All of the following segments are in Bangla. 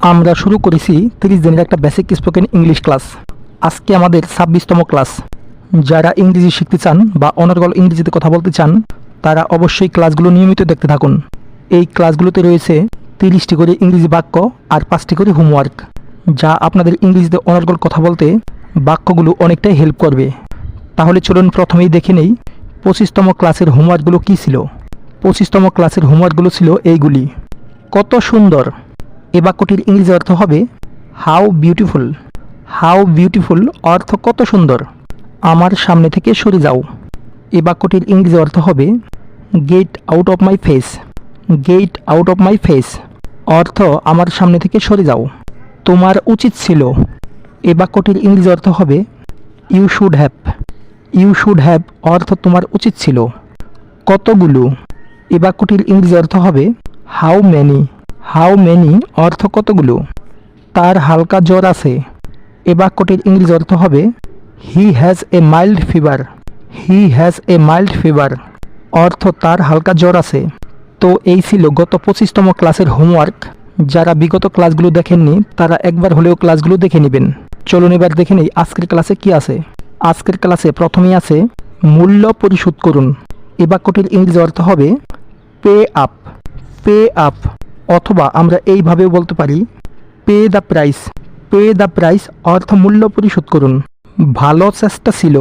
আমরা শুরু করেছি 30 দিনের একটা বেসিক স্পোকেন ইংলিশ ক্লাস। আজকে আমাদের 26তম ক্লাস। যারা ইংরেজি শিখতে চান বা অনর্গল ইংরেজিতে কথা বলতে চান তারা অবশ্যই ক্লাসগুলো নিয়মিত দেখতে থাকুন। এই ক্লাসগুলোতে রয়েছে 30টি করে ইংরেজি বাক্য আর 5টি করে হোমওয়ার্ক, যা আপনাদের ইংরেজিতে অনর্গল কথা বলতে বাক্যগুলো অনেকটাই হেল্প করবে। তাহলে চলুন প্রথমেই দেখে নেই 25তম ক্লাসের হোমওয়ার্কগুলো কী ছিল। 25তম ক্লাসের হোমওয়ার্কগুলো ছিল এইগুলি। কত সুন্দর এ বাক্যটির ইংরেজি অর্থ হবে হাউ বিউটিফুল। হাউ বিউটিফুল অর্থ কত সুন্দর। আমার সামনে থেকে সরে যাও এ বাক্যটির ইংরেজি অর্থ হবে get out of my face. Get out of my face অর্থ আমার সামনে থেকে সরে যাও। তোমার উচিত ছিল এ বাক্যটির ইংরেজি অর্থ হবে you should have. You should have অর্থ তোমার উচিত ছিল। কতগুলো এ বাক্যটির ইংরেজি অর্থ হবে হাউ মেনি। হাউ মেনি অর্থ কতগুলো। তার হালকা জ্বর আছে এ বাক্যটির ইংরেজি অর্থ হবে he has a mild fever. He has a mild fever অর্থ তার হালকা জ্বর আছে। তো এই ছিল গত 25তম ক্লাসের হোমওয়ার্ক। যারা বিগত ক্লাসগুলো দেখেননি তারা একবার হলেও ক্লাসগুলো দেখে নেবেন। চলুন এবার দেখে নেই আজকের ক্লাসে কি আছে। আজকের ক্লাসে প্রথমেই আছে মূল্য পরিশোধ করুন। এ বাক্যটির ইংরেজি অর্থ হবে পে আপ। পে আপ অথবা আমরা এইভাবেও বলতে পারি pay the price. Pay the price অর্থ মূল্য পরিশোধ করুন। ভালো চেষ্টা ছিল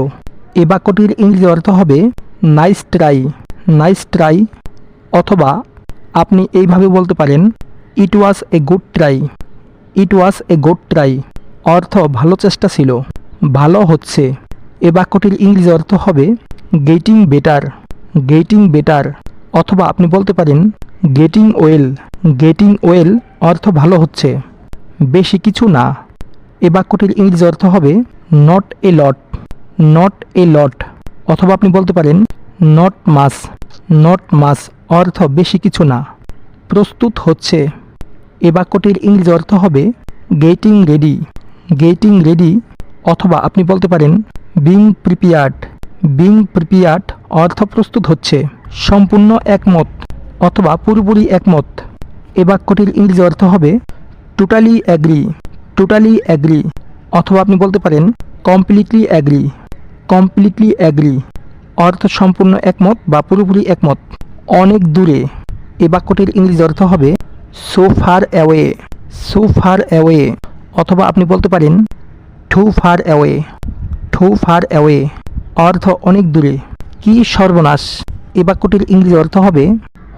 এ বাক্যটির ইংরেজি অর্থ হবে নাইস ট্রাই। নাইস ট্রাই অথবা আপনি এইভাবে বলতে পারেন it was a good try. It was a good try অর্থ ভালো চেষ্টা ছিল। ভালো হচ্ছে এ বাক্যটির ইংরেজি অর্থ হবে গেটিং বেটার। গেটিং বেটার অথবা আপনি বলতে পারেন গেটিং ওয়েল। গেটিং ওয়েল অর্থ ভালো হচ্ছে। বেশি কিছু না এ বাক্যটির ইংরেজি অর্থ হবে not a lot. Not a লট অথবা আপনি বলতে পারেন নট মাস। নট মাস অর্থ বেশি কিছু না। প্রস্তুত হচ্ছে এ বাক্যটির ইংরেজি অর্থ হবে গেটিং রেডি। গেটিং রেডি অথবা আপনি বলতে পারেন বিং প্রিপেয়ার্ড। বিং প্রিপেয়ার্ড অর্থ প্রস্তুত হচ্ছে। সম্পূর্ণ একমত অথবা পুরোপুরি একমত এ বাক্যটির ইংরেজি অর্থ হবে টোটালি অ্যাগ্রি। টোটালি অ্যাগ্রি অথবা আপনি বলতে পারেন কমপ্লিটলি অ্যাগ্রি। কমপ্লিটলি অ্যাগ্রি অর্থ সম্পূর্ণ একমত বা পুরোপুরি একমত। অনেক দূরে এ বাক্যটির ইংরেজি অর্থ হবে so far away. So far away অথবা আপনি বলতে পারেন too far away. Too far away অর্থ অনেক দূরে। কি সর্বনাশ এ বাক্যটির ইংরেজি অর্থ হবে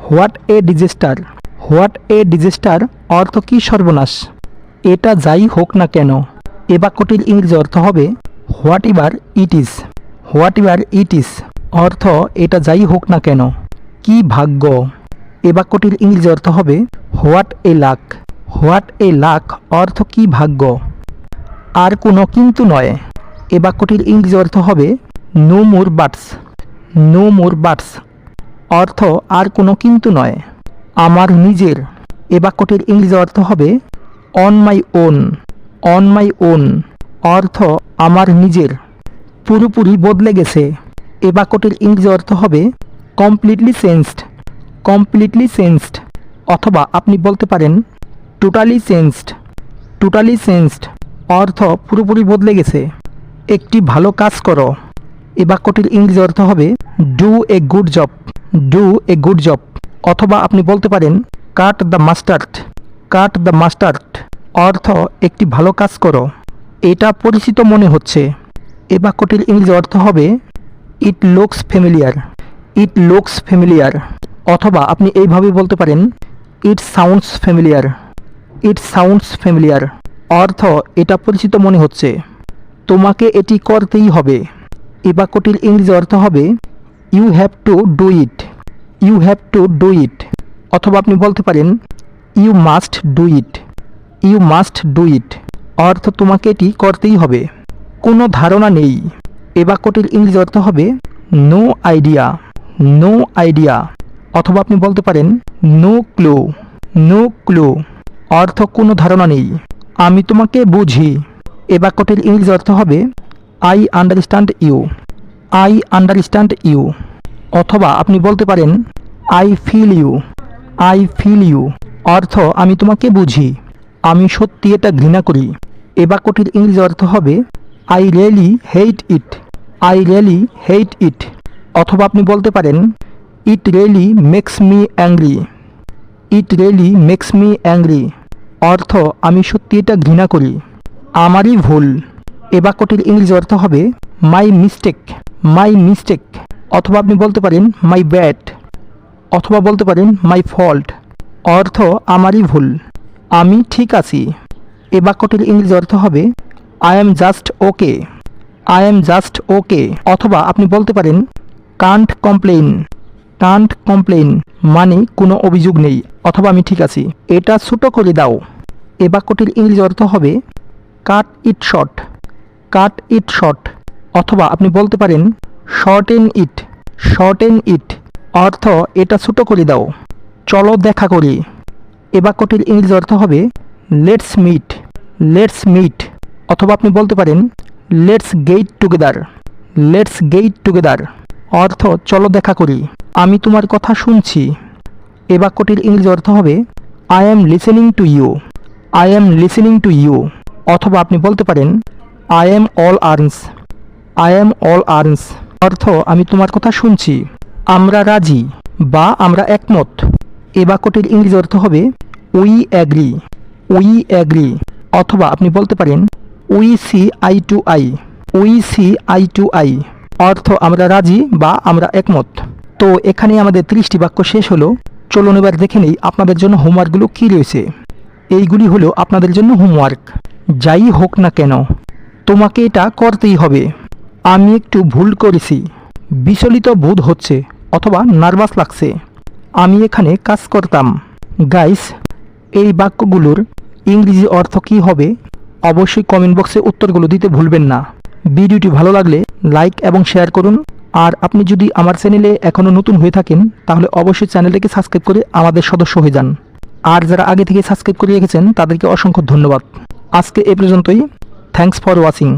what a disaster. What a disaster অর্থ কি সর্বনাশ। এটা যাই হোক না কেন এ বাক্যটির ইংরেজি অর্থ হবে what ever it is. What ever it is অর্থ এটা যাই হোক না কেন। কি ভাগ্য এ বাক্যটির ইংরেজি অর্থ হবে what a lakh. What a lakh অর্থ কি ভাগ্য। আর কোনো কিন্তু নয় এ বাক্যটির ইংরেজি অর্থ হবে নো মোর বাটস। নো মোর বাটস অর্থ আর কোনো কিন্তু নয়। আমার নিজের এ বাক্যটির ইংরেজি অর্থ হবে on my own. On my own অর্থ আমার নিজের। পুরোপুরি বদলে গেছে এ বাক্যটির ইংরেজি অর্থ হবে কমপ্লিটলি চেঞ্জড। কমপ্লিটলি চেঞ্জড অথবা আপনি বলতে পারেন টোটালি চেঞ্জড। টোটালি চেঞ্জড অর্থ পুরোপুরি বদলে গেছে। একটি ভালো কাজ করো এ বাক্যটির ইংরেজি অর্থ হবে do a good job. Do a good job অথবা আপনি বলতে পারেন cut the mustard. Cut the mustard অর্থ একটি ভালো কাজ করো। এটা পরিচিত মনে হচ্ছে এ বাক্যটির ইংরেজি অর্থ হবে it looks familiar. It looks familiar অথবা আপনি এইভাবে বলতে পারেন it sounds familiar. It sounds familiar অর্থ এটা পরিচিত মনে হচ্ছে। তোমাকে এটি করতেই হবে এ বাক্যটির ইংরেজি অর্থ হবে you have to do it. You have to do it অথবা আপনি বলতে পারেন you must do it. You must do it অর্থ তোমাকে এটি করতেই হবে। কোনো ধারণা নেই এ বাক্যটির ইংরেজি অর্থ হবে নো আইডিয়া। নো আইডিয়া অথবা আপনি বলতে পারেন নো ক্লু। নো ক্লু অর্থ কোনো ধারণা নেই। আমি তোমাকে বুঝি এ বাক্যটির ইংরেজি অর্থ হবে I understand you. I understand you অথবা আপনি বলতে পারেন I feel you. I feel you অর্থ আমি তোমাকে বুঝি। আমি সত্যি এটা ঘৃণা করি। এ বাক্যটির ইংরেজি অর্থ হবে I really hate it. I really hate it. অথবা আপনি বলতে পারেন it really makes me angry. It really makes me angry. অর্থ আমি সত্যি এটা ঘৃণা করি, আমারই ভুল। এ বাক্যটির ইংরেজি অর্থ হবে মাই মিস্টেক। My mistake. অথবা আপনি বলতে পারেন মাই ব্যাড। অথবা বলতে পারেন মাই ফল্ট। অর্থ আমারই ভুল, আমি ঠিক আছি। এ বাক্যটির ইংরেজি অর্থ হবে I am just okay. I am just okay. অথবা আপনি বলতে পারেন কান্ট কমপ্লেইন। কান্ট কমপ্লেইন মানে কোনো অভিযোগ নেই অথবা আমি ঠিক আছি, এটা ছোটো করে দাও। এ বাক্যটির ইংরেজি অর্থ হবে কাট it short. Cut it short. অথবা আপনি বলতে পারেন শর্টেন ইট। শর্টেন ইট। অর্থ এটা ছোটো করে দাও, চলো দেখা করি। এ বাক্যটির ইংরেজি অর্থ হবে লেটস মিট। Let's meet. অথবা আপনি বলতে পারেন let's get together. Let's get together. অর্থ চলো দেখা করি, আমি তোমার কথা শুনছি। এ বাক্যটির ইংরেজি অর্থ হবে I am listening to you. I am listening to you. অথবা আপনি বলতে পারেন I am all ears. I am all ears. অর্থ আমি তোমার কথা শুনছি, আমরা রাজি বা আমরা একমত। এ বাক্যটির ইংরেজি অর্থ হবে উই অ্যাগ্রি। We agree. অথবা আপনি বলতে পারেন we see eye to eye. We see eye to eye. অর্থ আমরা রাজি বা আমরা একমত। তো এখানে আমাদের 30টি বাক্য শেষ হলো। চলুন এবার দেখে নেই আপনাদের জন্য হোমওয়ার্কগুলো কী রয়েছে। এইগুলি হলো আপনাদের জন্য হোমওয়ার্ক। যাই হোক না কেন তোমাকে এটা করতেই হবে। আমি একটু ভুল করেছি, বিচলিত বোধ হচ্ছে অথবা নার্ভাস লাগছে, আমি এখানে কাজ করতাম। গাইস, এই বাক্যগুলোর ইংরেজি অর্থ কী হবে অবশ্যই কমেন্ট বক্সে উত্তরগুলো দিতে ভুলবেন না। ভিডিওটি ভালো লাগলে লাইক এবং শেয়ার করুন। আর আপনি যদি আমার চ্যানেলে এখনও নতুন হয়ে থাকেন তাহলে অবশ্যই চ্যানেলটিকে সাবস্ক্রাইব করে আমাদের সদস্য হয়ে যান। আর যারা আগে থেকে সাবস্ক্রাইব করে রেখেছেন তাদেরকে অসংখ্য ধন্যবাদ। আজকে এ পর্যন্তই। Thanks for watching.